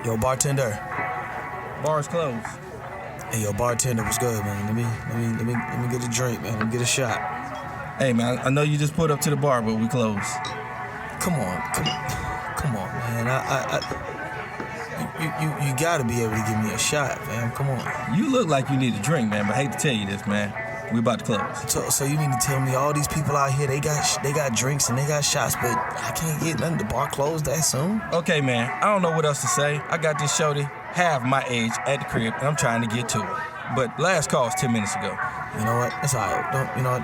Yo, bartender. Bar's closed. Hey, yo, bartender, what's good, man? Let me get a drink, man. Let me get a shot. Hey, man, I know you just pulled up to the bar, but we closed. Come on, man. You gotta be able to give me a shot, man. Come on. You look like you need a drink, man, but I hate to tell you this, man. We about to close. So you mean to tell me all these people out here, they got drinks and they got shots, but I can't get nothing. The bar closed that soon? Okay, man, I don't know what else to say. I got this shorty half my age at the crib, and I'm trying to get to it. But last call was 10 minutes ago. You know what? It's all right.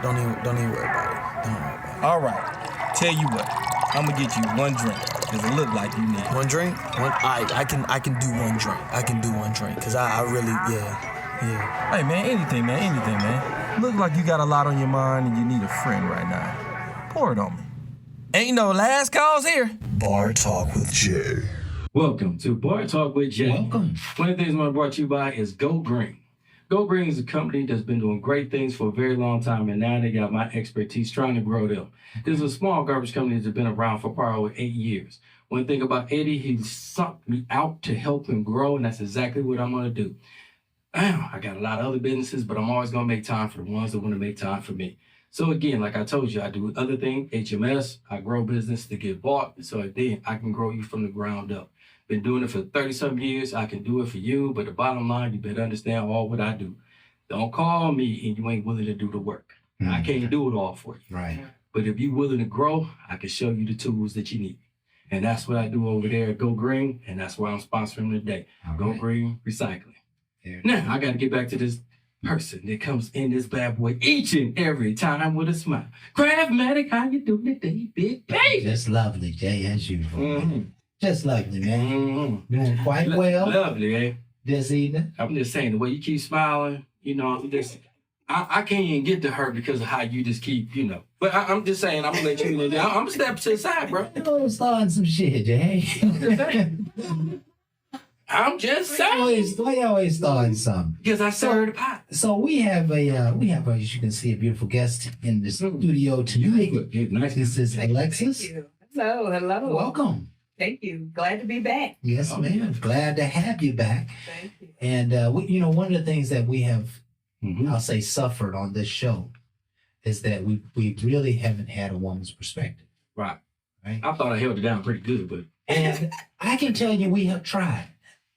Don't even worry about it. Don't worry about it. All right. Tell you what, I'm gonna get you one drink, because it look like you need one drink. I can do one drink. I can do one drink, because I really, yeah. Hey, man, anything, man. Look like you got a lot on your mind and you need a friend right now. Pour it on me. Ain't no last calls here. Bar Talk with Jay. Welcome to Bar Talk with Jay. Welcome. One of the things I want to brought to you by is Go Green. Go Green is a company that's been doing great things for a very long time, and now they got my expertise trying to grow them. This is a small garbage company that's been around for probably over 8 years. One thing about Eddie, he sucked me out to help him grow, and that's exactly what I'm going to do. I got a lot of other businesses, but I'm always going to make time for the ones that want to make time for me. So again, like I told you, I do other things, HMS, I grow business to get bought, so then I can grow you from the ground up. Been doing it for 30-some years, I can do it for you, but the bottom line, you better understand all what I do. Don't call me and you ain't willing to do the work. Mm-hmm. I can't do it all for you. Right. But if you're willing to grow, I can show you the tools that you need. And that's what I do over there at Go Green, and that's why I'm sponsoring today. All Go right. Green Recycling. Yeah. Now, I got to get back to this person that comes in this bad boy each and every time with a smile. Craftmatic, how you doing today, big baby? Just lovely, Jay, as usual. Mm-hmm. Just lovely, man. Mm-hmm. Doing quite well. Lovely, eh? This evening. I'm just saying, the way you keep smiling, you know, I can't even get to her because of how you just keep, you know. But I'm just saying, I'm going to let you know. I'm going to step to the side, bro. I'm starting some shit, Jay. I'm just saying. We always starting something. Because I stirred the pot. So we have as you can see, a beautiful guest in the studio tonight. Nice. This is Alexis. Thank you. Hello. Welcome. Thank you. Glad to be back. Yes, ma'am. Glad to have you back. Thank you. And one of the things that we have, I'll say, suffered on this show is that we really haven't had a woman's perspective. Right. I thought I held it down pretty good, but and I can tell you we have tried.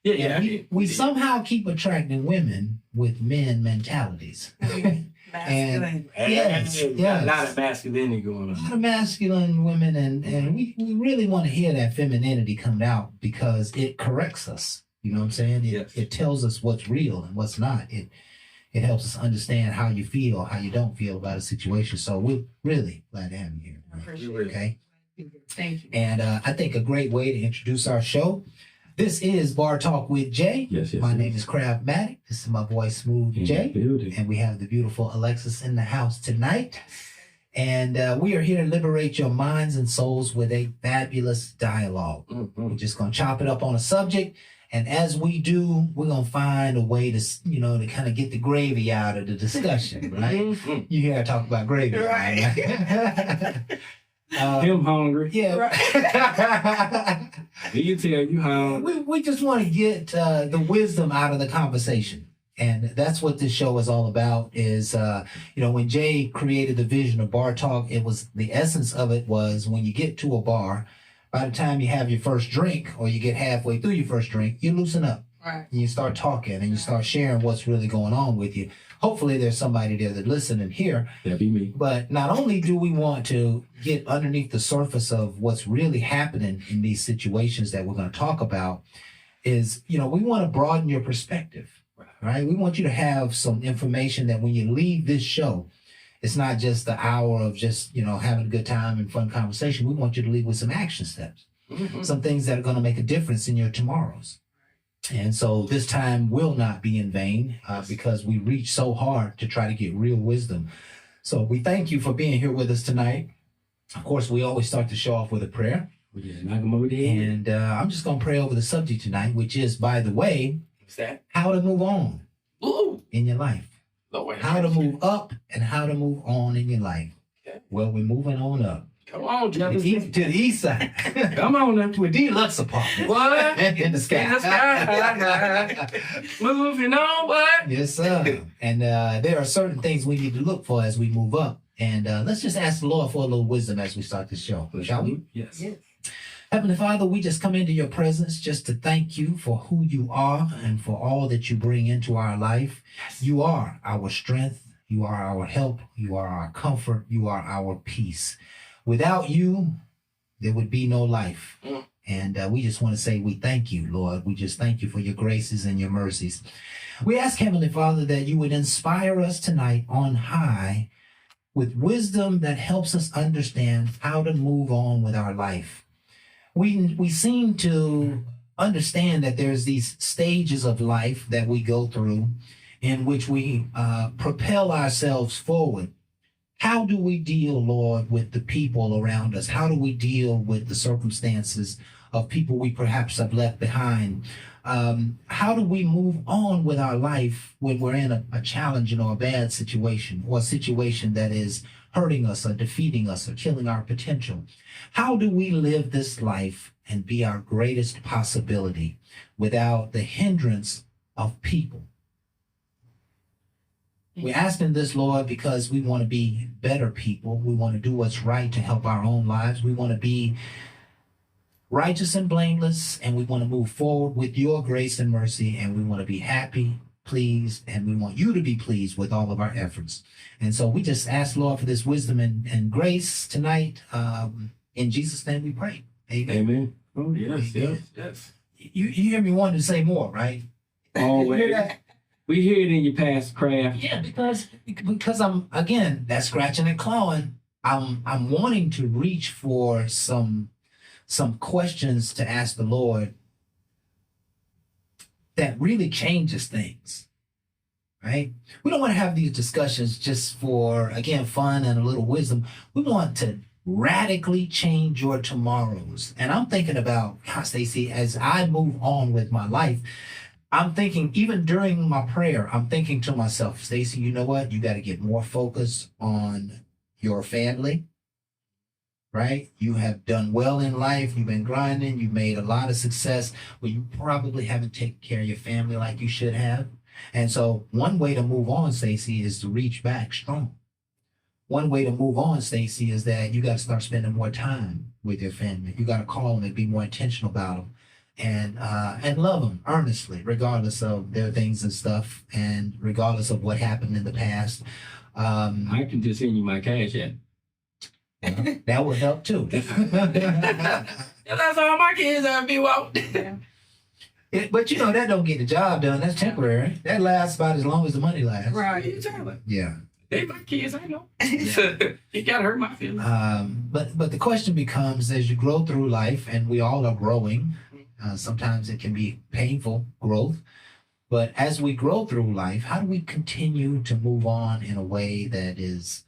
Yeah. We somehow keep attracting women with men mentalities. Masculine. Yes. A lot of masculinity going on. A lot of masculine women, and we really want to hear that femininity come out because it corrects us. You know what I'm saying? It tells us what's real and what's not. It helps us understand how you feel, how you don't feel about a situation. So we're really glad to have you here. I appreciate it. Okay? Thank you. And I think a great way to introduce our show. This is Bar Talk with Jay. Yes. My name is Craftmatic. This is my boy Smooth Jay. And we have the beautiful Alexis in the house tonight. And we are here to liberate your minds and souls with a fabulous dialogue. Mm-hmm. We're just going to chop it up on a subject. And as we do, we're going to find a way to, to kind of get the gravy out of the discussion, right? Mm-hmm. You hear I talk about gravy. Right. Him hungry. Yeah. Right. You tell you hungry. We just want to get the wisdom out of the conversation. And that's what this show is all about is, when Jay created the vision of Bar Talk, it was the essence of it was when you get to a bar, by the time you have your first drink or you get halfway through your first drink, you loosen up. Right. And you start talking and you start sharing what's really going on with you. Hopefully there's somebody there that listen and hear. That'd be me. But not only do we want to get underneath the surface of what's really happening in these situations that we're going to talk about is, we want to broaden your perspective, right? We want you to have some information that when you leave this show, it's not just the hour of just, having a good time and fun conversation. We want you to leave with some action steps, some things that are going to make a difference in your tomorrows. And so this time will not be in vain because we reach so hard to try to get real wisdom. So we thank you for being here with us tonight. Of course, we always start the show off with a prayer. And I'm just going to pray over the subject tonight, which is, by the way, what's that? How to move on in your life. Lord, how to move up and how to move on in your life. Okay. Well, we're moving on up. Come on, To Jefferson. the east side. Come on now. To a deluxe apartment. What? In the sky. In the sky. Moving on, what? Yes, sir. And there are certain things we need to look for as we move up. And let's just ask the Lord for a little wisdom as we start this show, shall we? Yes. Heavenly Father, we just come into your presence just to thank you for who you are and for all that you bring into our life. You are our strength. You are our help. You are our comfort. You are our peace. Without you, there would be no life. And we just want to say we thank you, Lord. We just thank you for your graces and your mercies. We ask, Heavenly Father, that you would inspire us tonight on high with wisdom that helps us understand how to move on with our life. We seem to understand that there's these stages of life that we go through in which we propel ourselves forward. How do we deal, Lord, with the people around us? How do we deal with the circumstances of people we perhaps have left behind? How do we move on with our life when we're in a challenging or a bad situation, or a situation that is hurting us or defeating us or killing our potential? How do we live this life and be our greatest possibility without the hindrance of people? We're asking this, Lord, because we want to be better people. We want to do what's right to help our own lives. We want to be righteous and blameless, and we want to move forward with your grace and mercy, and we want to be happy, pleased, and we want you to be pleased with all of our efforts. And so we just ask, Lord, for this wisdom and grace tonight. In Jesus' name we pray. Amen. Amen. Oh, yes. You hear me wanting to say more, right? Always. You hear that? We hear it in your past craft. Yeah, because I'm, again, that scratching and clawing. I'm wanting to reach for some questions to ask the Lord that really changes things, right? We don't want to have these discussions just for, again, fun and a little wisdom. We want to radically change your tomorrows. And I'm thinking about, Stacey, as I move on with my life, I'm thinking, even during my prayer, I'm thinking to myself, Stacey, you know what? You got to get more focused on your family, right? You have done well in life. You've been grinding. You've made a lot of success, but you probably haven't taken care of your family like you should have. And so one way to move on, Stacey, is to reach back strong. One way to move on, Stacey, is that you got to start spending more time with your family. You got to call them and be more intentional about them. And love them earnestly, regardless of their things and stuff, and regardless of what happened in the past. I can just send you my cash app. That would help too. That's all my kids ever be want. But you know, that don't get the job done. That's temporary. That lasts about as long as the money lasts. Right. Yeah. They my kids, I know. You gotta hurt my feelings. But the question becomes, as you grow through life, and we all are growing, sometimes it can be painful growth. But as we grow through life, how do we continue to move on in a way that is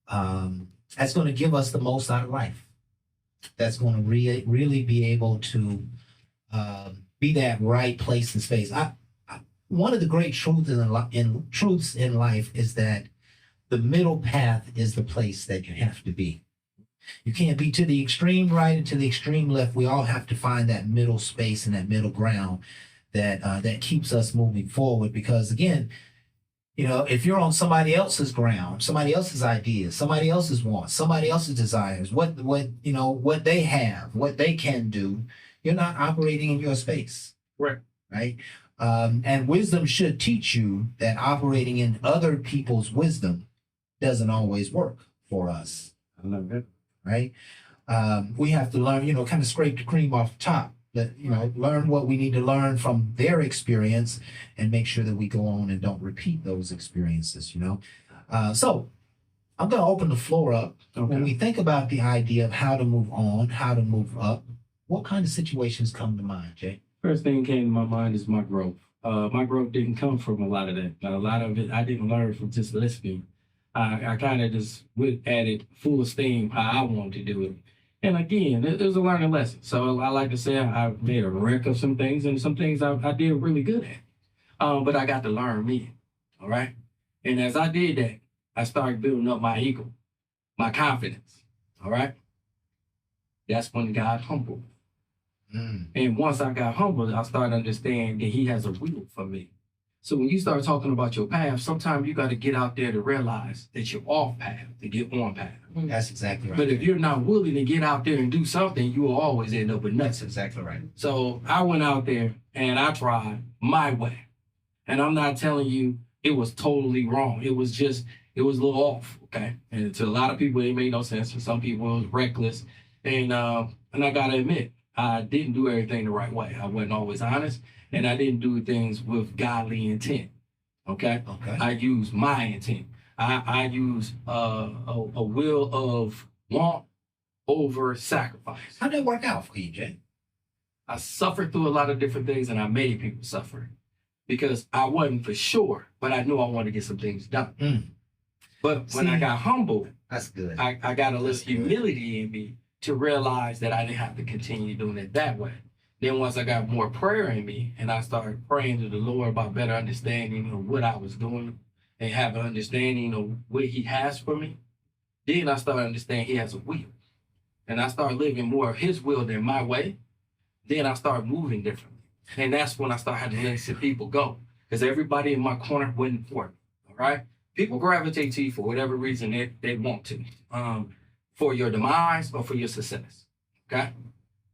that's going to give us the most out of life? That's going to really be able to be that right place and space. One of the great truths in life is that the middle path is the place that you have to be. You can't be to the extreme right and to the extreme left. We all have to find that middle space and that middle ground that keeps us moving forward. Because again, you know, if you're on somebody else's ground, somebody else's ideas, somebody else's wants, somebody else's desires, what they have, what they can do, you're not operating in your space. Right? And wisdom should teach you that operating in other people's wisdom doesn't always work for us. I love it. Right? We have to learn, kind of scrape the cream off the top. Learn what we need to learn from their experience and make sure that we go on and don't repeat those experiences, So I'm going to open the floor up. Okay. When we think about the idea of how to move on, how to move up, what kind of situations come to mind, Jay? First thing came to my mind is my growth. My growth didn't come from a lot of that. A lot of it I didn't learn from just listening. I kind of just went at it full steam how I wanted to do it. And again, it was a learning lesson. So I like to say I made a wreck of some things, and some things I did really good at. But I got to learn me, all right? And as I did that, I started building up my ego, my confidence, all right? That's when God humbled me. Mm. And once I got humbled, I started understanding that he has a will for me. So when you start talking about your path, sometimes you got to get out there to realize that you're off path to get on path. That's exactly right. But if you're not willing to get out there and do something, you will always end up with That's nothing. exactly right. So I went out there and I tried my way. And I'm not telling you it was totally wrong. It was a little off, okay? And to a lot of people, it made no sense. To some people, it was reckless. And I got to admit, I didn't do everything the right way. I wasn't always honest, and I didn't do things with godly intent, okay? Okay. I used my intent. I used a will of want over sacrifice. How'd that work out for you, Jay? I suffered through a lot of different things, and I made people suffer because I wasn't for sure, but I knew I wanted to get some things done. Mm. But when I got humbled, That's good. I got a little humility in me to realize that I didn't have to continue doing it that way. Then once I got more prayer in me and I started praying to the Lord about better understanding of what I was doing and have an understanding of what he has for me, then I started understanding he has a will. And I started living more of his will than my way. Then I started moving differently. And that's when I started having to let some people go. Because everybody in my corner wasn't for me. All right? People gravitate to you for whatever reason they want to. For your demise or for your success. Okay?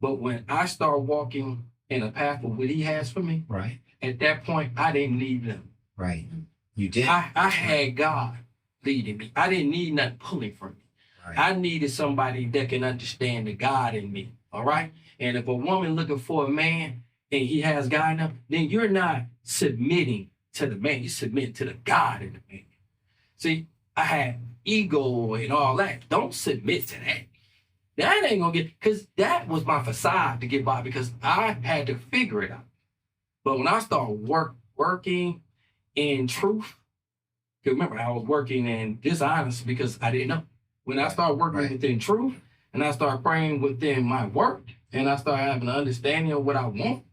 But when I start walking in a path of what he has for me, Right. at that point, I didn't need them. Right. You did. I had God leading me. I didn't need nothing pulling from me. Right. I needed somebody that can understand the God in me. All right? And if a woman looking for a man and he has God in him, then you're not submitting to the man. You're submitting to the God in the man. See, I had ego and all that. Don't submit to that. That ain't gonna get, because that was my facade to get by because I had to figure it out. But when I started working in truth, because remember, I was working in dishonest because I didn't know. When I started working within truth and I started praying within my work and I started having an understanding of what I want,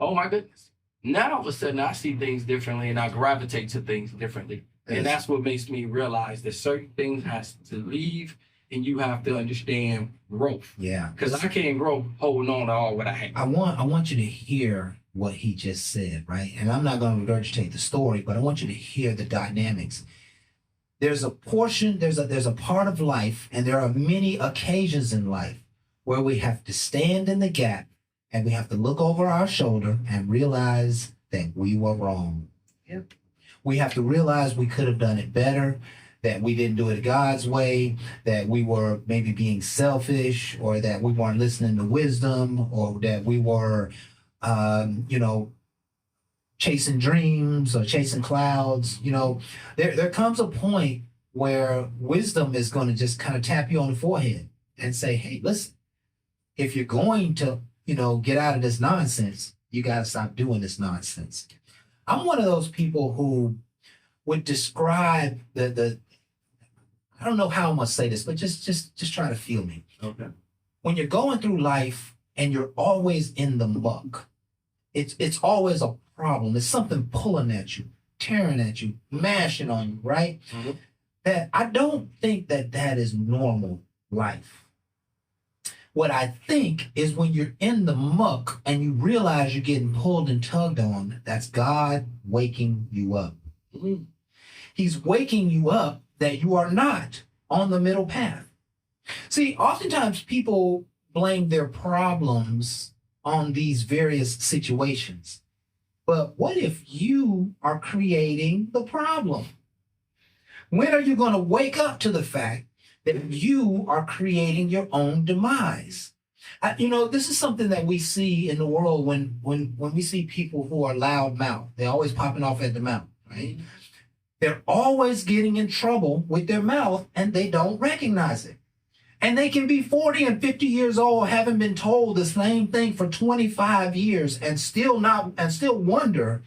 oh my goodness. Now all of a sudden I see things differently and I gravitate to things differently. And that's what makes me realize that certain things has to leave and you have to understand growth. Yeah. Because I can't grow holding on to all what I have. I want you to hear what he just said, right? And I'm not going to regurgitate the story, but I want you to hear the dynamics. There's a portion, there's a part of life, and there are many occasions in life where we have to stand in the gap and we have to look over our shoulder and realize that we were wrong. Yep. We have to realize we could have done it better, that we didn't do it God's way, that we were maybe being selfish, or that we weren't listening to wisdom, or that we were, chasing dreams or chasing clouds. There comes a point where wisdom is going to just kind of tap you on the forehead and say, hey, listen, if you're going to, get out of this nonsense, you got to stop doing this nonsense. I'm one of those people who would describe the I don't know how I'm gonna say this, but just try to feel me. Okay. When you're going through life and you're always in the muck, it's always a problem. It's something pulling at you, tearing at you, mashing on you, right? Mm-hmm. That I don't think that is normal life. What I think is when you're in the muck and you realize you're getting pulled and tugged on, that's God waking you up. Mm-hmm. He's waking you up that you are not on the middle path. See, oftentimes people blame their problems on these various situations. But what if you are creating the problem? When are you going to wake up to the fact that you are creating your own demise? This is something that we see in the world when we see people who are loud-mouthed. They're always popping off at the mouth, right? They're always getting in trouble with their mouth and they don't recognize it. And they can be 40 and 50 years old, having been told the same thing for 25 years and still wonder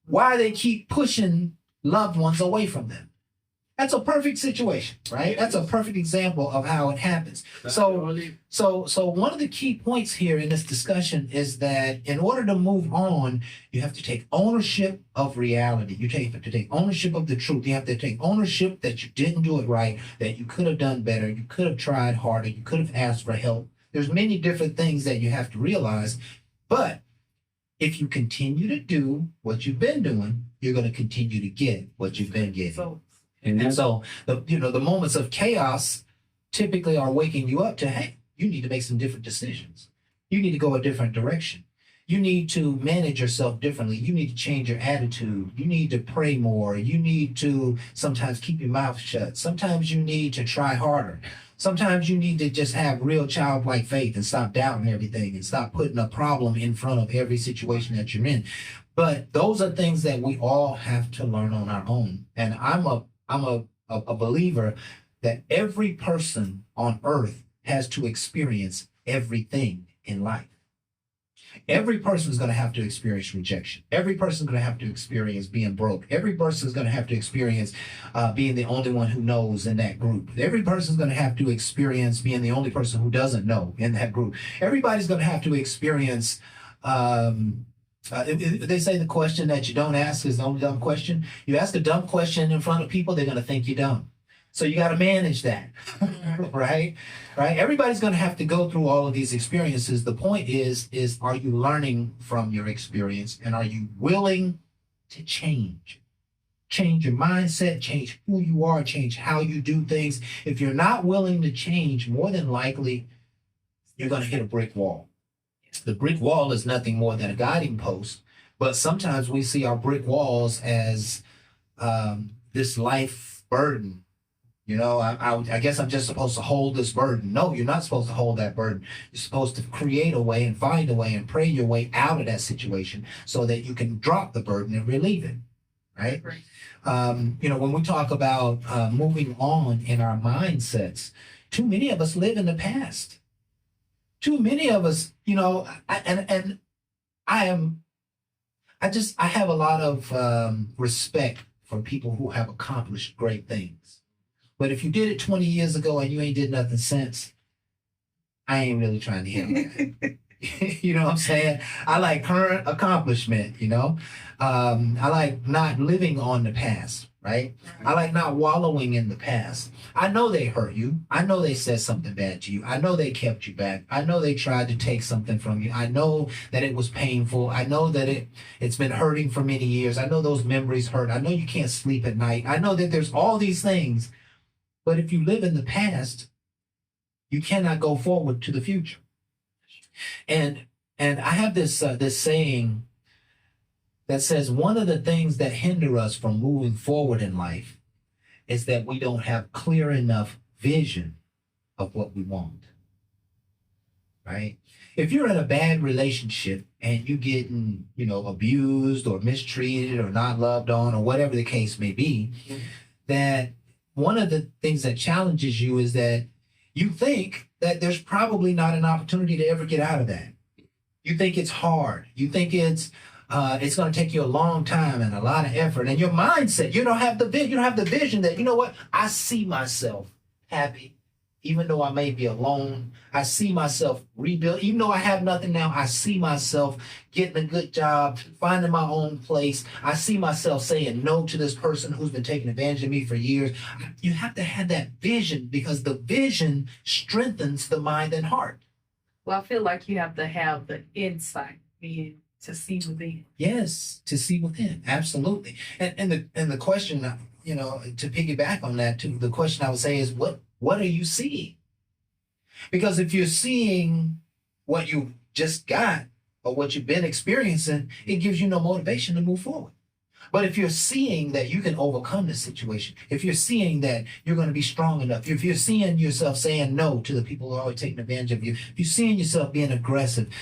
why they keep pushing loved ones away from them. That's a perfect situation, right? That's a perfect example of how it happens. So one of the key points here in this discussion is that in order to move on, you have to take ownership of reality. You have to take ownership of the truth. You have to take ownership that you didn't do it right, that you could have done better, you could have tried harder, you could have asked for help. There's many different things that you have to realize. But if you continue to do what you've been doing, you're going to continue to get what you've been getting. So, And so the moments of chaos typically are waking you up to, hey, you need to make some different decisions. You need to go a different direction. You need to manage yourself differently. You need to change your attitude. You need to pray more. You need to sometimes keep your mouth shut. Sometimes you need to try harder. Sometimes you need to just have real childlike faith and stop doubting everything and stop putting a problem in front of every situation that you're in. But those are things that we all have to learn on our own. And I'm a believer that every person on earth has to experience everything in life. Every person is going to have to experience rejection. Every person is going to have to experience being broke. Every person is going to have to experience being the only one who knows in that group. Every person is going to have to experience being the only person who doesn't know in that group. Everybody's going to have to experience. They say the question that you don't ask is the only dumb question. You ask a dumb question in front of people, they're going to think you're dumb. So you got to manage that, right? Right. Everybody's going to have to go through all of these experiences. The point is are you learning from your experience, and are you willing to change? Change your mindset, change who you are, change how you do things. If you're not willing to change, more than likely, you're going to hit a brick wall. The brick wall is nothing more than a guiding post, but sometimes we see our brick walls as this life burden. You know, I guess I'm just supposed to hold this burden. No, you're not supposed to hold that burden. You're supposed to create a way and find a way and pray your way out of that situation so that you can drop the burden and relieve it, right? You know, when we talk about moving on in our mindsets, too many of us live in the past. Too many of us, you know, I have a lot of respect for people who have accomplished great things. But if you did it 20 years ago and you ain't did nothing since, I ain't really trying to hear that. You know what I'm saying? I like current accomplishment, you know? I like not living on the past, right? I like not wallowing in the past. I know they hurt you. I know they said something bad to you. I know they kept you back. I know they tried to take something from you. I know that it was painful. I know that it's been hurting for many years. I know those memories hurt. I know you can't sleep at night. I know that there's all these things. But if you live in the past, you cannot go forward to the future. And I have this saying that says one of the things that hinder us from moving forward in life is that we don't have clear enough vision of what we want. Right? If you're in a bad relationship and you're getting, you know, abused or mistreated or not loved on or whatever the case may be, that one of the things that challenges you is that you think that there's probably not an opportunity to ever get out of that. You think it's hard. You think it's going to take you a long time and a lot of effort. And your mindset, you don't have the vision that, you know what, I see myself happy. Even though I may be alone, I see myself rebuild. Even though I have nothing now, I see myself getting a good job, finding my own place. I see myself saying no to this person who's been taking advantage of me for years. You have to have that vision because the vision strengthens the mind and heart. Well, I feel like you have to have the insight being to see within. Yes, to see within. Absolutely. And the question, you know, to piggyback on that too, the question I would say is what are you seeing? Because if you're seeing what you just got or what you've been experiencing, it gives you no motivation to move forward. But if you're seeing that you can overcome this situation, if you're seeing that you're going to be strong enough, if you're seeing yourself saying no to the people who are always taking advantage of you, if you're seeing yourself being aggressive,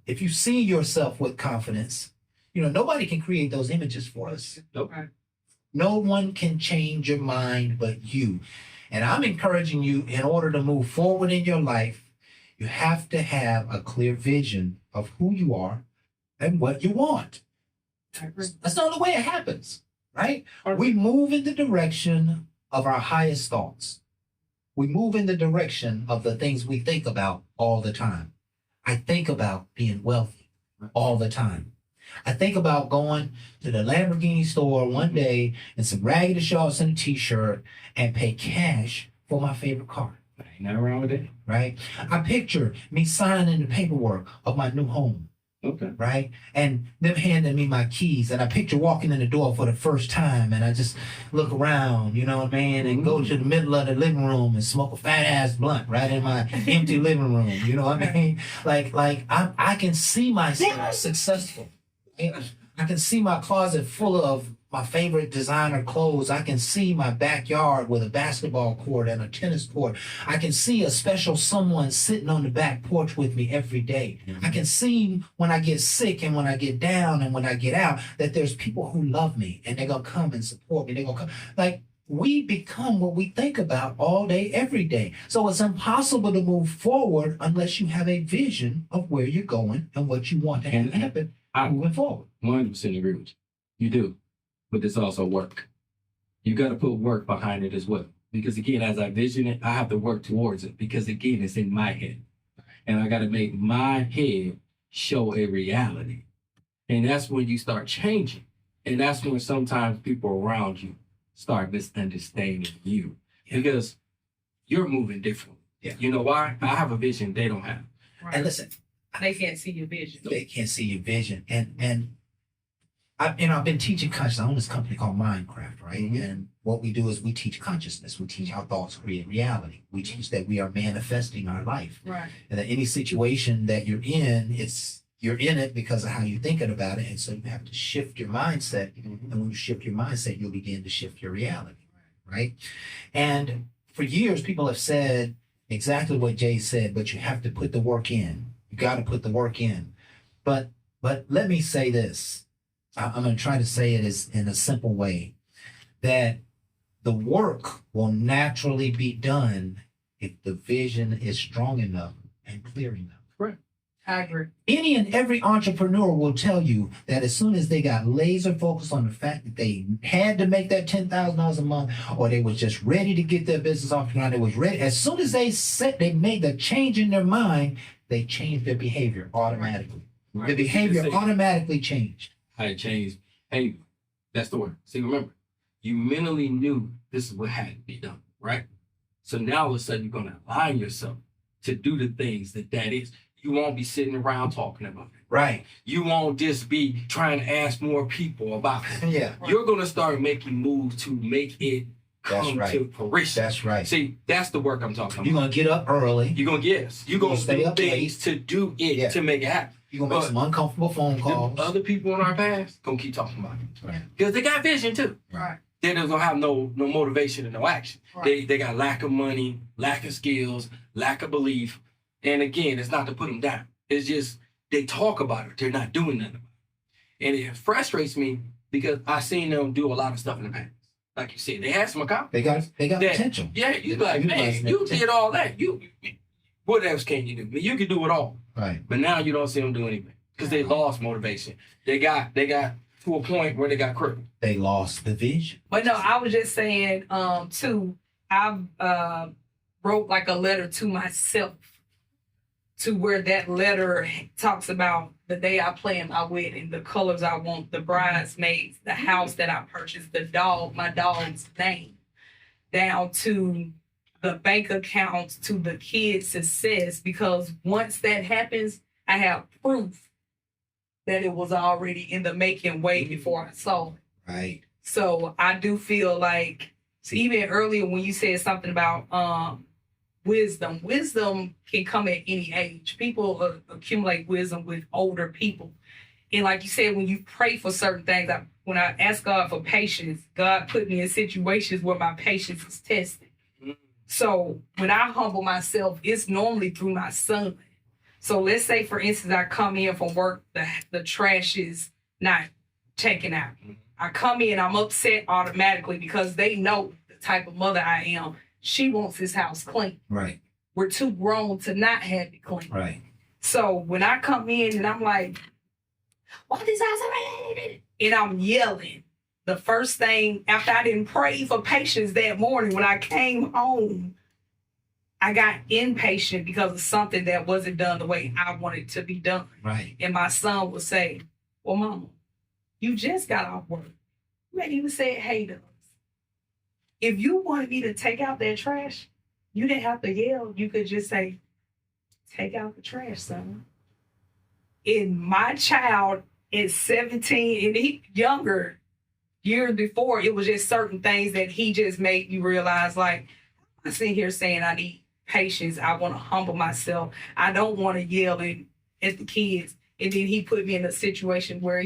if you see yourself with confidence, you know, nobody can create those images for us. Nope. No one can change your mind but you. And I'm encouraging you, in order to move forward in your life, you have to have a clear vision of who you are and what you want. That's the only way it happens, right? We move in the direction of our highest thoughts. We move in the direction of the things we think about all the time. I think about being wealthy all the time. I think about going to the Lamborghini store one day in some raggedy shorts and a t-shirt and pay cash for my favorite car. Ain't nothing wrong with that. right? I picture me signing the paperwork of my new home, Okay. right? And them handing me my keys, and I picture walking in the door for the first time, and I just look around, you know what I mean, and go to the middle of the living room and smoke a fat ass blunt right in my empty living room, you know what I mean? Like I can see myself successful. I can see my closet full of my favorite designer clothes. I can see my backyard with a basketball court and a tennis court. I can see a special someone sitting on the back porch with me every day. I can see when I get sick and when I get down and when I get out that there's people who love me and they're going to come and support me. They're going to come. Like, we become what we think about all day, every day. So it's impossible to move forward unless you have a vision of where you're going and what you want to happen moving forward. 100% agree with you. You do. But there's also work. You got to put work behind it as well. Because again, as I vision it, I have to work towards it. Because again, it's in my head. And I got to make my head show a reality. And that's when you start changing. And that's when sometimes people around you start misunderstanding you. Because you're moving differently. Yeah. You know why? I have a vision they don't have. Right. And listen, They can't see your vision. they can't see your vision. And I've been teaching consciousness. I own this company called Mindcraft, right? Mhm. And what we do is we teach consciousness. We teach how thoughts create reality. We teach that we are manifesting our life. Right. And that any situation that you're in, you're in it because of how you're thinking about it. And so you have to shift your mindset. And when you shift your mindset, you'll begin to shift your reality, right? And for years, people have said exactly what Jay said, but you have to put the work in. You got to put the work in. But let me say this. I'm going to try to say it as in a simple way, that the work will naturally be done if the vision is strong enough and clear enough. I agree. Any and every entrepreneur will tell you that as soon as they got laser focused on the fact that they had to make that $10,000 a month, or they was just ready to get their business off the ground, they was ready. As soon as they made the change in their mind, they changed their behavior automatically. Right. The behavior automatically changed. How to change behavior. That's the word. See, remember, you mentally knew this is what had to be done, right? So now all of a sudden you're going to align yourself to do the things that is. You won't be sitting around talking about it. Right. You won't just be trying to ask more people about it. Yeah. You're going to start making moves to make it That's come right. to fruition. That's right. See, that's the work I'm talking You're about. going to get up early. You're going to you're going to stay do up late. things to do it, Yeah. to make it happen. You're going to make some uncomfortable phone calls. The other people in our past going to keep talking about it. Right. Because they got vision too. Right. They don't have no motivation and no action. Right. They got lack of money, lack of skills, lack of belief. And again, it's not to put them down. It's just they talk about it. They're not doing nothing about it. And it frustrates me because I've seen them do a lot of stuff in the past. Like you said, they had some accomplishments. They got that- potential. Yeah, you They like, got man, you did all that. You what else can you do? You can do it all. Right. But now you don't see them do anything because they lost motivation. They got to a point where they got crippled. They lost the vision. But no, I was just saying, too, I've wrote like a letter to myself, to where that letter talks about the day I plan my wedding, the colors I want, the bridesmaids, the house that I purchased, the dog, my dog's name, down to the bank accounts, to the kids' success. Because once that happens, I have proof that it was already in the making way before I saw it. Right. So I do feel like, even earlier when you said something about wisdom can come at any age. People accumulate wisdom with older people. And like you said, when you pray for certain things, when I ask God for patience, God put me in situations where my patience is tested. So when I humble myself, it's normally through my son. So let's say, for instance, I come in from work, the trash is not taken out. I come in, I'm upset automatically because they know the type of mother I am. She wants this house clean. Right. We're too grown to not have it clean. Right. So when I come in and I'm like, why this house? And I'm yelling. The first thing, after I didn't pray for patience that morning, when I came home, I got impatient because of something that wasn't done the way I wanted to be done. Right. And my son would say, well, Mama, you just got off work. You ain't even said hey to us. If you wanted me to take out that trash, You didn't have to yell. You could just say, take out the trash, son. And my child is 17 and he younger, years before, it was just certain things that he just made you realize, like, I'm sitting here saying I need patience. I want to humble myself. I don't want to yell at the kids. And then he put me in a situation where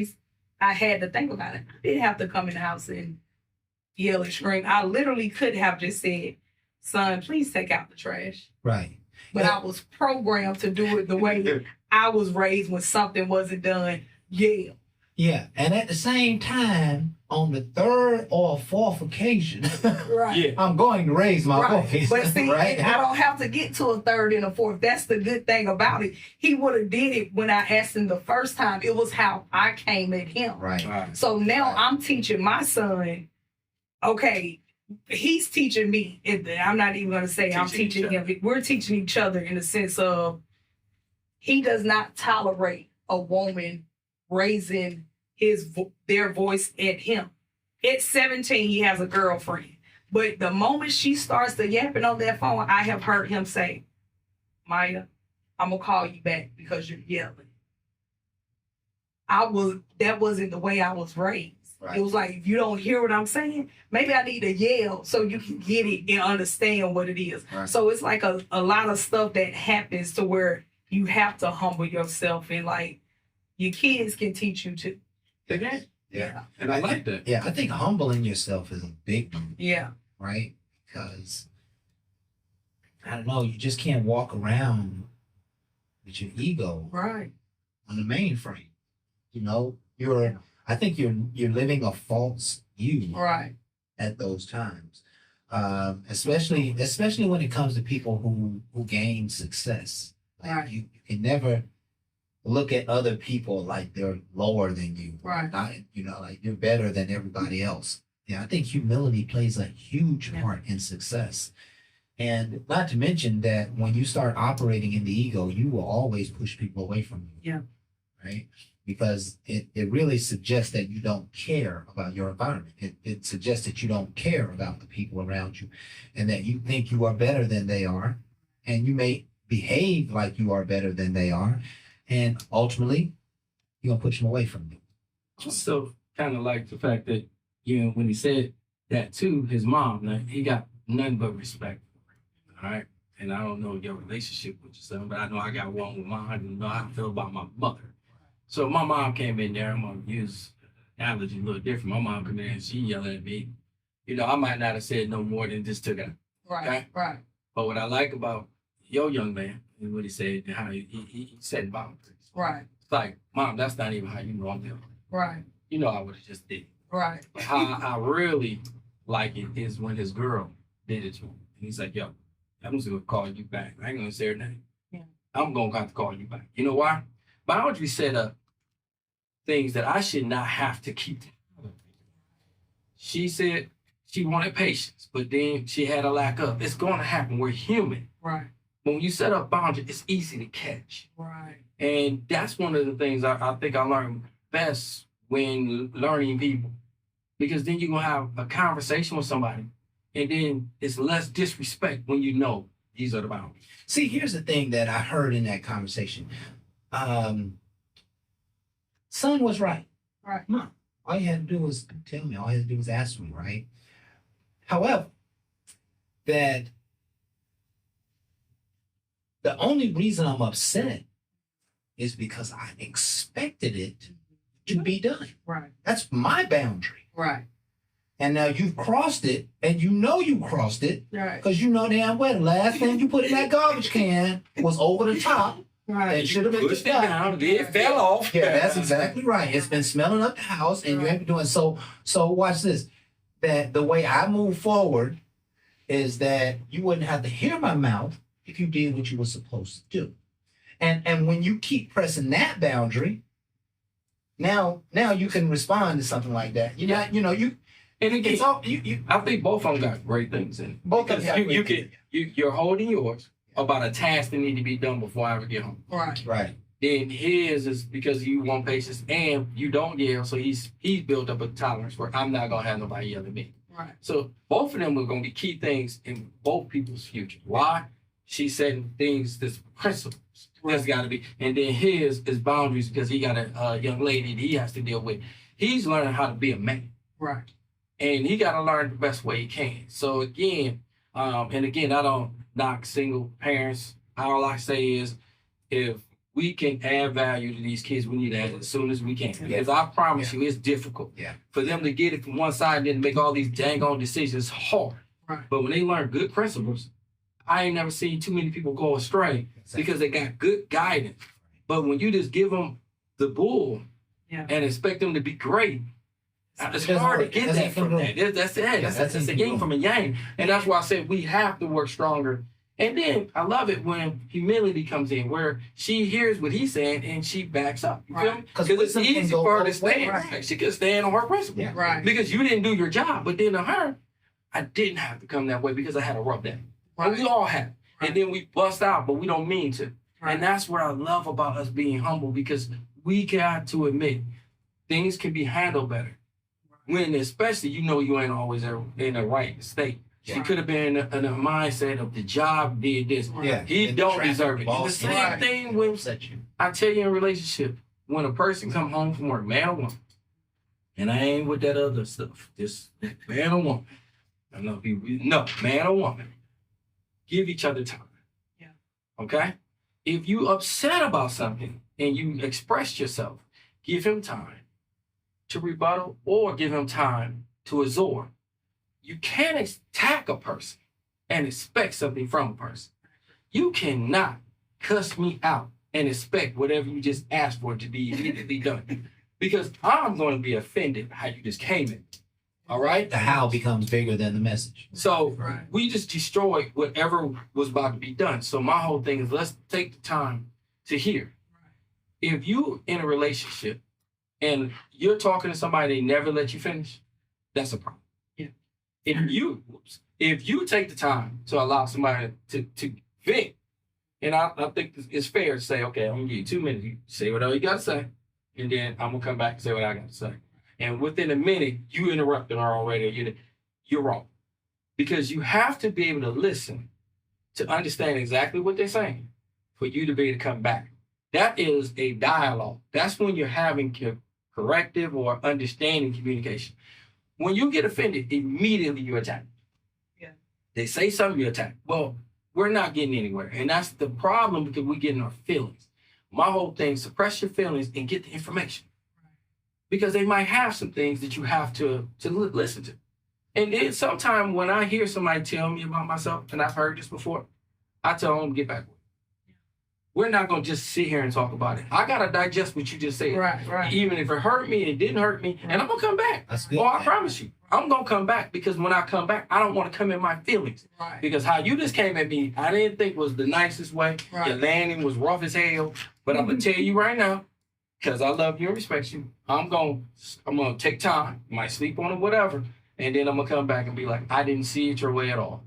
I had to think about it. I didn't have to come in the house and yell and scream. I literally could have just said, son, please take out the trash. Right. But I was programmed to do it the way I was raised when something wasn't done. Yeah. Yeah. And at the same time, on the third or fourth occasion, Right. Yeah. I'm going to raise my voice. But see, right? I don't have to get to a third and a fourth. That's the good thing about it. He would have did it when I asked him the first time. It was how I came at him. Right. So now Right. I'm teaching my son, okay, he's teaching me. I'm not even going to say I'm Teaching teaching him. We're teaching each other in the sense of he does not tolerate a woman raising their voice at him. At 17, he has a girlfriend. But the moment she starts to yapping on that phone, I have heard him say, Maya, I'm going to call you back because you're yelling. That wasn't the way I was raised. Right. It was like, if you don't hear what I'm saying, maybe I need to yell so you can get it and understand what it is. Right. So it's like a lot of stuff that happens to where you have to humble yourself, and like your kids can teach you to. Okay. Yeah. And I like that. Yeah. I think humbling yourself is a big one, Yeah. right? Because, I don't know, you just can't walk around with your ego Right. on the mainframe. You know, I think you're living a false you Right. at those times. Especially when it comes to people who gain success. Like Right. you can never look at other people like they're lower than you. Right. Not, like you're better than everybody else. Yeah, I think humility plays a huge part in success. And not to mention that when you start operating in the ego, you will always push people away from you. Yeah. Right? Because it really suggests that you don't care about your environment. It suggests that you don't care about the people around you and that you think you are better than they are. And you may behave like you are better than they are. And ultimately, you're going to push them away from you. I still kind of like the fact that, when he said that to his mom, now, he got nothing but respect. All right. And I don't know your relationship with your son, but I know I got one with mine. I know how I feel about my mother. So my mom came in there. I'm going to use analogy a little different. My mom came in and she yelled at me. I might not have said no more than just took it out. Right. Okay? Right. But what I like about your young man is what he said and how he set boundaries. Right. It's like, Mom, that's not even how you know I'm feeling. Right. I would have just did it. Right. But how I really like it is when his girl did it to him. And he's like, yo, I'm just going to call you back. I ain't going to say her name. Yeah. I'm going to have to call you back. You know why? Boundaries set up things that I should not have to keep. She said she wanted patience, but then she had a lack of. It's going to happen. We're human. Right. When you set up boundaries, it's easy to catch. Right. And that's one of the things I think I learned best when learning people. Because then you're going to have a conversation with somebody, and then it's less disrespect when you know these are the boundaries. See, here's the thing that I heard in that conversation. Son was right. Right. Mom, all you had to do was tell me. All you had to do was ask me, right? However, that the only reason I'm upset is because I expected it to be done. Right. That's my boundary. Right. And now you've crossed it, and you crossed it, Right. because you know damn well the last thing you put in that garbage can was over the top. Right. It should have been Pushed it down, then it fell off. Yeah, that's exactly right. It's been smelling up the house, and you ain't been doing so. So watch this. That the way I move forward is that you wouldn't have to hear my mouth if you did what you were supposed to do. And when you keep pressing that boundary, now you can respond to something like that. You And again, it's all you. I think both of them got great things in it. Both of them Because got you great can, you're holding yours about a task that need to be done before I ever get home. Right. Right. Then his is because you want patience and you don't yell, so he's built up a tolerance where I'm not gonna have nobody yell at me. Right. So both of them are going to be key things in both people's future. Why? She's setting things, this principles. There's got to be. And then his is boundaries because he got a young lady that he has to deal with. He's learning how to be a man. Right. And he got to learn the best way he can. So again, I don't knock single parents. All I say is, if we can add value to these kids, we need to add it as soon as we can. Because I promise you, it's difficult. For them to get it from one side and then make all these dang on decisions, it's hard. Right. But when they learn good principles, I ain't never seen too many people go astray because they got good guidance. But when you just give them the bull and expect them to be great, it's hard to get that from that. That's it. That's a yin from a yang. And that's why I said we have to work stronger. And then I love it when humility comes in, where she hears what he's saying and she backs up. You feel me? Because it's easy for her to stand. Right. She could stand on her principle. Yeah. Right. Because you didn't do your job. But then to her, I didn't have to come that way because I had a rough day. Right. And we all have. Right. And then we bust out, but we don't mean to. Right. And that's what I love about us being humble, because we got to admit things can be handled better. When especially you ain't always in the right state. She could have been in a mindset of the job did this. Yeah. He don't deserve it. The same thing when I tell you in relationship, when a person come home from work, man or woman, and I ain't with that other stuff, just man or woman. I know people, no, man or woman. Give each other time. Yeah. Okay? If you upset about something and you express yourself, give him time to rebuttal or give him time to absorb. You can't attack a person and expect something from a person. You cannot cuss me out and expect whatever you just asked for to be immediately done. Because I'm going to be offended how you just came in. All right? The how becomes bigger than the message. So we just destroyed whatever was about to be done. So my whole thing is, let's take the time to hear. If you in a relationship and you're talking to somebody they never let you finish, that's a problem. If you take the time to allow somebody to vent, and I think it's fair to say, okay, I'm gonna give you 2 minutes. You say whatever you gotta say, and then I'm gonna come back and say what I got to say. And within a minute, you interrupted her already. You're wrong, because you have to be able to listen to understand exactly what they're saying for you to be able to come back. That is a dialogue. That's when you're having corrective or understanding communication. When you get offended, immediately you attack. Yeah. They say something, you attack. Well, we're not getting anywhere. And that's the problem, because we get in our feelings. My whole thing, suppress your feelings and get the information. Because they might have some things that you have to listen to. And then sometimes when I hear somebody tell me about myself, and I've heard this before, I tell them, get back with it. We're not going to just sit here and talk about it. I got to digest what you just said. Right. Even if it hurt me and it didn't hurt me, and I'm going to come back. That's good. Oh, I promise you. I'm going to come back, because when I come back, I don't want to come in my feelings. Right. Because how you just came at me, I didn't think was the nicest way. Right. Your landing was rough as hell. But I'm going to tell you right now, because I love you and respect you, I'm going to take time, might sleep on it, whatever, and then I'm going to come back and be like, I didn't see it your way at all.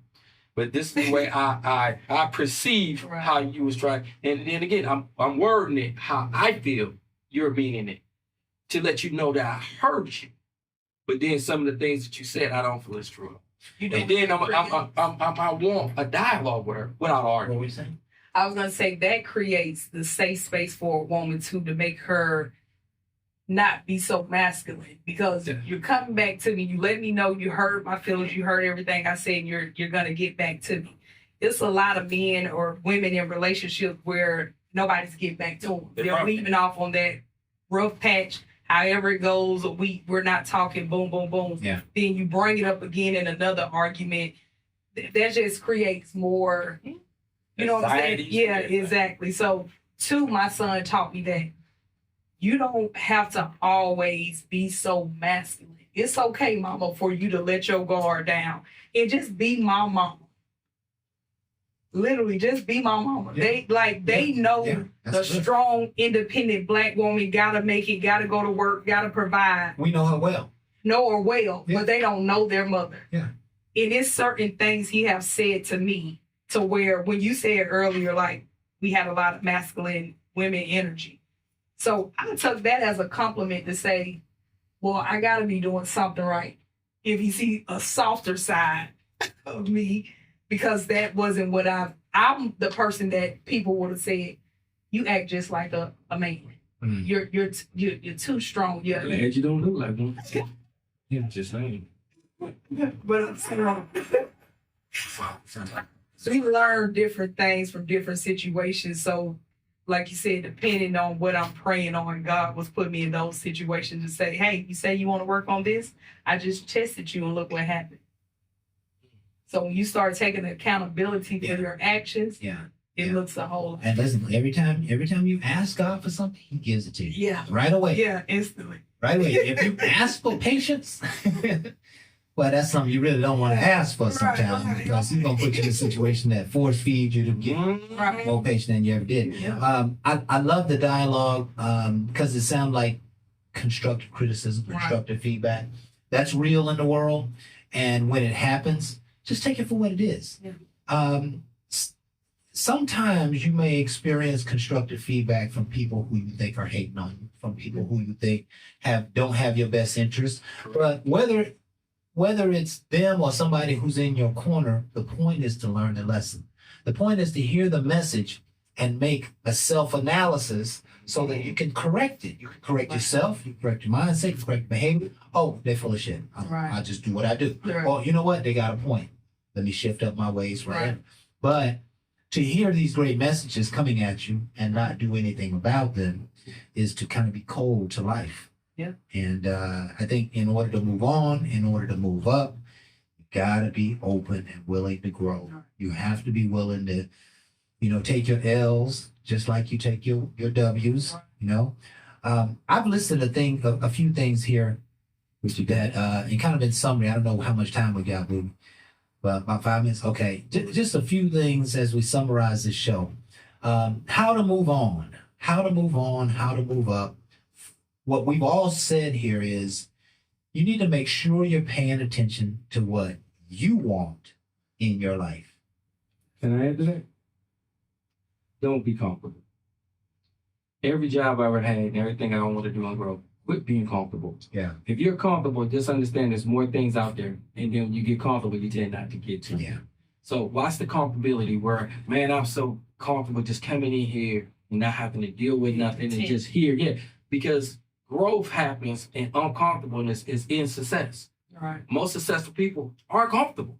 But this is the way I perceive how you was trying. And then again, I'm wording it how I feel you're meaning it, to let you know that I heard you. But then some of the things that you said, I don't feel is true. And then I want a dialogue with her without arguing. What were you saying? I was going to say that creates the safe space for a woman too, to make her not be so masculine, because you're coming back to me. You let me know you heard my feelings. You heard everything I said. And you're going to get back to me. It's a lot of men or women in relationships where nobody's getting back to them. They're leaving off on that rough patch. However it goes, a week, we're not talking, boom, boom, boom. Yeah. Then you bring it up again in another argument. That just creates more, you know what I'm saying? Yeah, exactly. So, my son taught me that you don't have to always be so masculine. It's okay, mama, for you to let your guard down and just be my mama. Literally, just be my mama. Yeah. They know the strong, independent Black woman gotta make it, gotta go to work, gotta provide. We know her well. Know her well, but they don't know their mother. Yeah. And it's certain things he have said to me to where, when you said earlier, like, we had a lot of masculine women energy. So I took that as a compliment to say, well, I gotta be doing something right. if he see a softer side of me, because that wasn't what I'm the person that people would have said, you act just like a man. Mm. You're too strong. You're Glad you don't look like one. Yeah, just saying. but I'm saying, we learn different things from different situations. So, like you said, depending on what I'm praying on, God was putting me in those situations to say, hey, you say you want to work on this? I just tested you and look what happened. So when you start taking accountability for your actions, it looks a whole lot. And listen, every time you ask God for something, He gives it to you. Yeah. Right away. Yeah, instantly. Right away. If you ask for patience, well, that's something you really don't want to ask for sometimes, Right. because He's gonna put you in a situation that force feeds you to get Right. more patient than you ever did. Yeah. I love the dialogue because it sounds like constructive criticism, constructive feedback. That's real in the world, and when it happens, just take it for what it is. Yeah. Sometimes you may experience constructive feedback from people who you think are hating on you, from people who you think don't have your best interest. But whether it's them or somebody who's in your corner, the point is to learn the lesson. The point is to hear the message and make a self-analysis so that you can correct it. You can correct yourself, you can correct your mindset, you can correct your behavior. Oh, they're full of shit. I'll just do what I do. Right. Or you know what? They got a point. Let me shift up my ways, right? But to hear these great messages coming at you and not do anything about them is to kind of be cold to life. Yeah. And I think in order to move on, in order to move up, you gotta be open and willing to grow. You have to be willing to, take your L's just like you take your W's. I've listed a few things here that and kind of in summary. I don't know how much time we got, Boo. But about 5 minutes. Okay, just a few things as we summarize this show. How to move on, how to move up. What we've all said here is you need to make sure you're paying attention to what you want in your life. Can I add to that? Don't be comfortable. Every job I ever had and everything I want to do and grow, quit being comfortable. Yeah. If you're comfortable, just understand there's more things out there. And then when you get comfortable, you tend not to get to. Yeah. So watch the comfortability where, man, I'm so comfortable just coming in here and not having to deal with nothing and just here. Yeah. Because growth happens and uncomfortableness is in success. Right. Most successful people are comfortable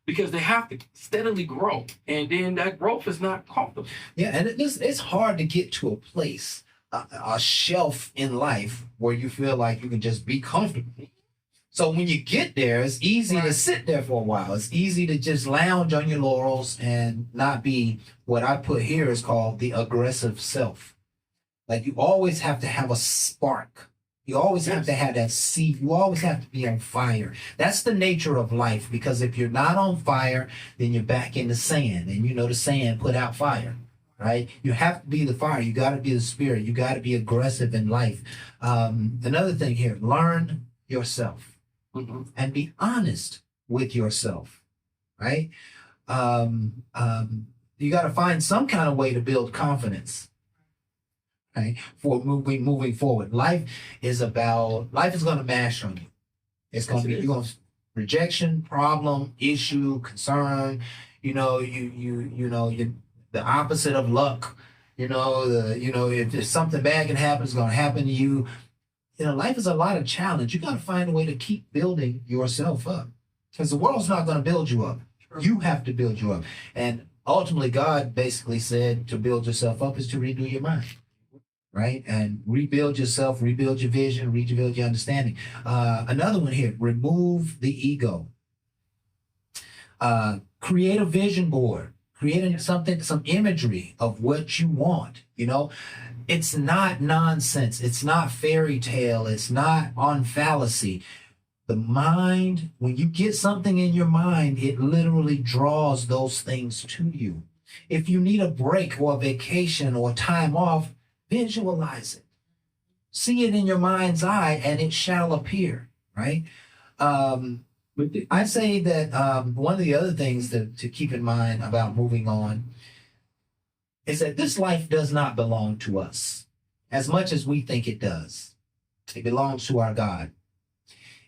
because they have to steadily grow. And then that growth is not comfortable. Yeah, and it's hard to get to a place, a shelf in life where you feel like you can just be comfortable. So when you get there, it's easy to sit there for a while. It's easy to just lounge on your laurels and not be what I put here is called the aggressive self. Like you always have to have a spark. You always have to have that seed. You always have to be on fire. That's the nature of life, because if you're not on fire, then you're back in the sand. And the sand put out fire, right? You have to be the fire. You got to be the spirit. You got to be aggressive in life. Another thing here, learn yourself and be honest with yourself, right? You got to find some kind of way to build confidence. Right? For moving forward. Life is going to mash on you. It's going to be rejection, problem, issue, concern. The opposite of luck. If something bad can happen, it's going to happen to you. Life is a lot of challenge. You got to find a way to keep building yourself up, because the world's not going to build you up. You have to build you up. And ultimately, God basically said to build yourself up is to renew your mind. Right? And rebuild yourself, rebuild your vision, rebuild your understanding. Another one here, remove the ego. Create a vision board. Create some imagery of what you want. It's not nonsense. It's not fairy tale. It's not on fallacy. The mind, when you get something in your mind, it literally draws those things to you. If you need a break or a vacation or time off, visualize it. See it in your mind's eye and it shall appear, right? I say that one of the other things to keep in mind about moving on is that this life does not belong to us as much as we think it does. It belongs to our God.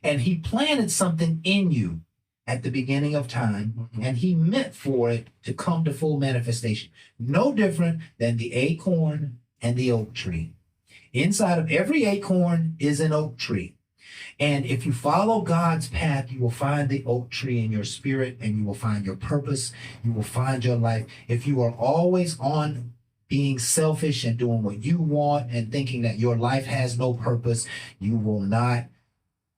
And he planted something in you at the beginning of time, and he meant for it to come to full manifestation. No different than the acorn and the oak tree. Inside of every acorn is an oak tree. And if you follow God's path, you will find the oak tree in your spirit, and you will find your purpose. You will find your life. If you are always on being selfish and doing what you want and thinking that your life has no purpose, you will not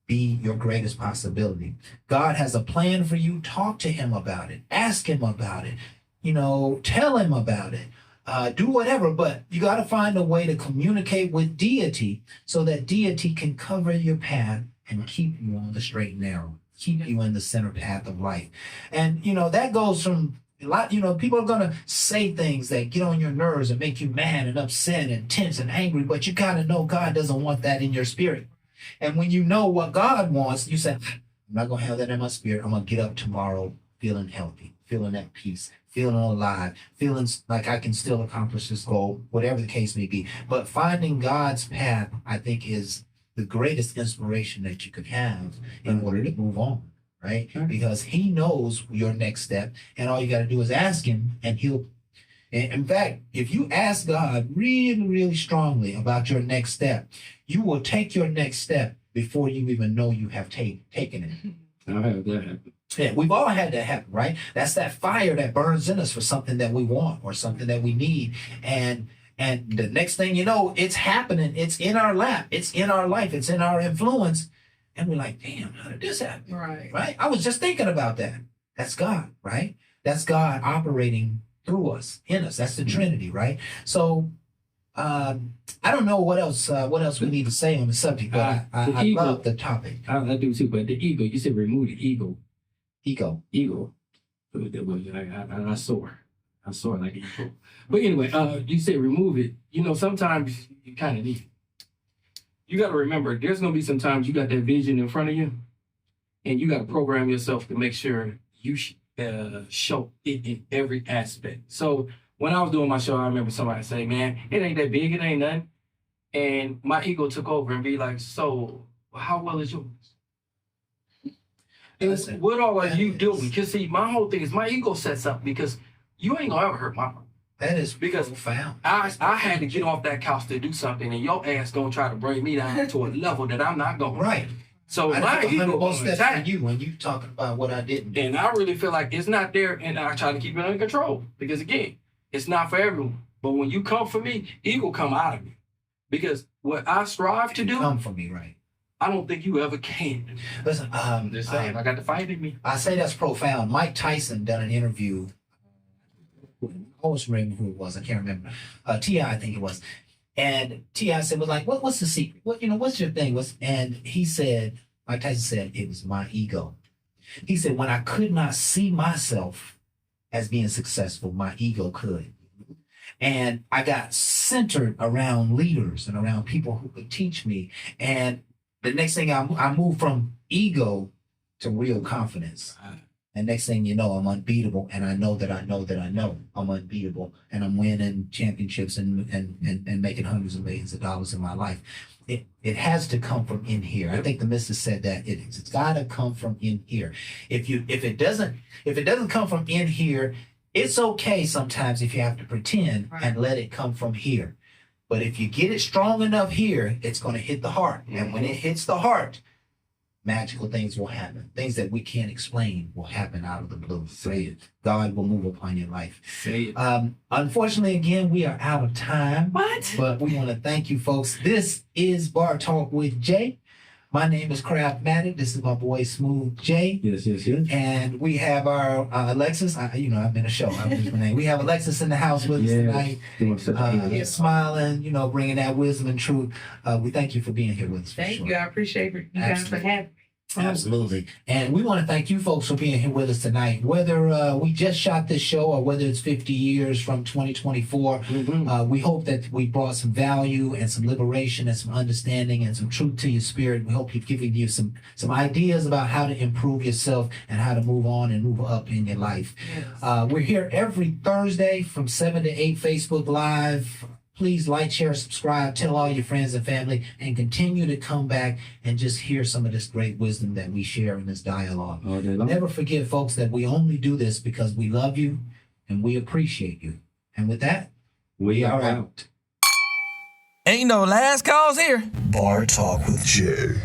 be your greatest possibility. God has a plan for you. Talk to him about it. Ask him about it. Tell him about it. Do whatever, but you got to find a way to communicate with deity so that deity can cover your path and keep you on the straight and narrow, keep you in the center path of life. And, that goes from a lot, people are going to say things that get on your nerves and make you mad and upset and tense and angry, but you got to know God doesn't want that in your spirit. And when you know what God wants, you say, I'm not going to have that in my spirit. I'm going to get up tomorrow feeling healthy, feeling at peace, feeling alive, feeling like I can still accomplish this goal, whatever the case may be. But finding God's path, I think, is the greatest inspiration that you could have in order to move on, right? Because he knows your next step, and all you got to do is ask him, and he'll. In fact, if you ask God really, really strongly about your next step, you will take your next step before you even know you have taken it. I'll have that happen. Yeah, we've all had that happen, right? That's that fire that burns in us for something that we want or something that we need. And the next thing you know, it's happening. It's in our lap. It's in our life. It's in our influence. And we're like, damn, how did this happen? Right? I was just thinking about that. That's God, right? That's God operating through us, in us. That's the Trinity, right? So I don't know what else we need to say on the subject, but I love the topic. I do too, but the ego, you said remove the ego. Ego. I saw it like ego. But anyway, you said remove it. Sometimes you kind of need it. You got to remember, there's going to be some times you got that vision in front of you, and you got to program yourself to make sure you show it in every aspect. So when I was doing my show, I remember somebody saying, man, it ain't that big, it ain't nothing. And my ego took over and be like, so how well is yours? Listen, what all are you doing? Because see, my whole thing is my ego sets up because you ain't gonna ever hurt my heart. That is because profound. I had to get off that couch to do something, and your ass gonna try to bring me down to a level that I'm not going. Right. So my ego goes attack for you when you talking about what I didn't do. And I really feel like it's not there, and I try to keep it under control because again, it's not for everyone. But when you come for me, ego come out of me because what I strive to do, come for me, right? I don't think you ever can. Listen, just saying, I got the fight in me. I say that's profound. Mike Tyson done an interview. I always remember who it was. I can't remember. T.I., I think it was. And T.I. said, was like, what's the secret? What's your thing? And he said, Mike Tyson said, it was my ego. He said, when I could not see myself as being successful, my ego could. And I got centered around leaders and around people who could teach me. And the next thing I moved from ego to real confidence. And next thing you know, I'm unbeatable. And I know that I know that I know I'm unbeatable. And I'm winning championships and making hundreds of millions of dollars in my life. It has to come from in here. I think the missus said that it's got to come from in here. If it doesn't come from in here, it's okay sometimes if you have to pretend and let it come from here. But if you get it strong enough here, it's going to hit the heart. And when it hits the heart, magical things will happen. Things that we can't explain will happen out of the blue. Say it. God will move upon your life. Say it. Unfortunately, again, we are out of time. What? But we want to thank you, folks. This is Bar Talk with Jay. My name is Craftmatic. This is my boy Smooth J. Yes. And we have our Alexis. I've been a show. We have Alexis in the house with us tonight. Smiling, bringing that wisdom and truth. We thank you for being here with us. Thank you. I appreciate you guys for having me. Absolutely. And we want to thank you folks for being here with us tonight. Whether we just shot this show or whether it's 50 years from 2024, we hope that we brought some value and some liberation and some understanding and some truth to your spirit. We hope we've given you some ideas about how to improve yourself and how to move on and move up in your life. Yes. We're here every Thursday from 7 to 8 Facebook Live. Please like, share, subscribe, tell all your friends and family, and continue to come back and just hear some of this great wisdom that we share in this dialogue. All day long. Never forget, folks, that we only do this because we love you and we appreciate you. And with that, We are out. Ain't no last calls here. Bar Talk with Jay.